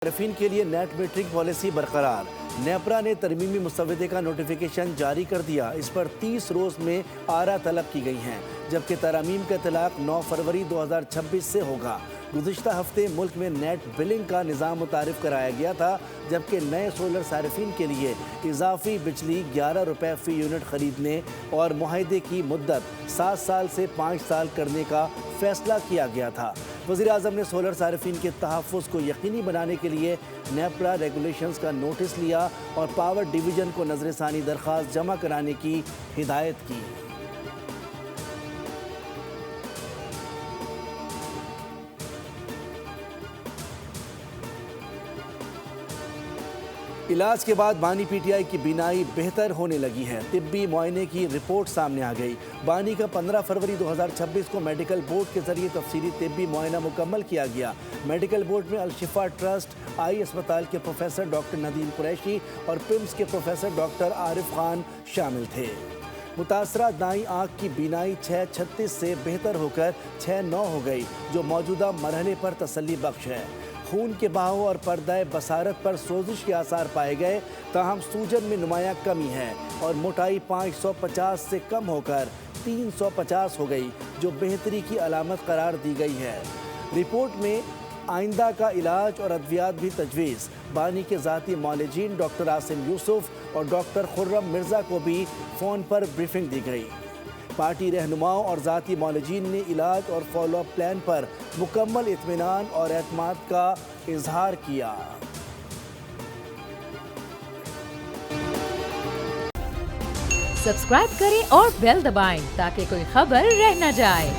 صارفین کے لیے نیٹ میٹرک پالیسی برقرار۔ نیپرا نے ترمیمی مسودے کا نوٹیفیکیشن جاری کر دیا۔ اس پر 30 روز میں آرا طلب کی گئی ہیں، جبکہ ترامیم کا اطلاق 9 فروری 2026 سے ہوگا۔ گزشتہ ہفتے ملک میں نیٹ بلنگ کا نظام متعارف کرایا گیا تھا، جبکہ نئے سولر صارفین کے لیے اضافی بجلی 11 روپے فی یونٹ خریدنے اور معاہدے کی مدت 7 سال سے 5 سال کرنے کا فیصلہ کیا گیا تھا۔ وزیراعظم نے سولر صارفین کے تحفظ کو یقینی بنانے کے لیے نیپرا ریگولیشنز کا نوٹس لیا اور پاور ڈویژن کو نظر ثانی درخواست جمع کرانے کی ہدایت کی۔ علاج کے بعد بانی پی ٹی آئی کی بینائی بہتر ہونے لگی ہے۔ طبی معائنے کی رپورٹ سامنے آ گئی۔ بانی کا 15 فروری 2026 کو میڈیکل بورڈ کے ذریعے تفصیلی طبی معائنہ مکمل کیا گیا۔ میڈیکل بورڈ میں الشفا ٹرسٹ آئی اسپتال کے پروفیسر ڈاکٹر ندیم قریشی اور پمس کے پروفیسر ڈاکٹر عارف خان شامل تھے۔ متاثرہ دائیں آنکھ کی بینائی 6:36 سے بہتر ہو کر 6:9 ہو گئی، جو موجودہ مرحلے پر تسلی بخش ہے۔ خون کے بہاؤ اور پردہ بصارت پر سوزش کے آثار پائے گئے، تاہم سوجن میں نمایاں کمی ہے اور موٹائی 550 سے کم ہو کر 350 ہو گئی، جو بہتری کی علامت قرار دی گئی ہے۔ رپورٹ میں آئندہ کا علاج اور ادویات بھی تجویز۔ بانی کے ذاتی معالجین ڈاکٹر عاصم یوسف اور ڈاکٹر خرم مرزا کو بھی فون پر بریفنگ دی گئی۔ پارٹی رہنماؤں اور ذاتی معالجین نے علاج اور فالو اپ پلان پر مکمل اطمینان اور اعتماد کا اظہار کیا۔ سبسکرائب کریں اور بیل دبائیں تاکہ کوئی خبر رہ نہ جائے۔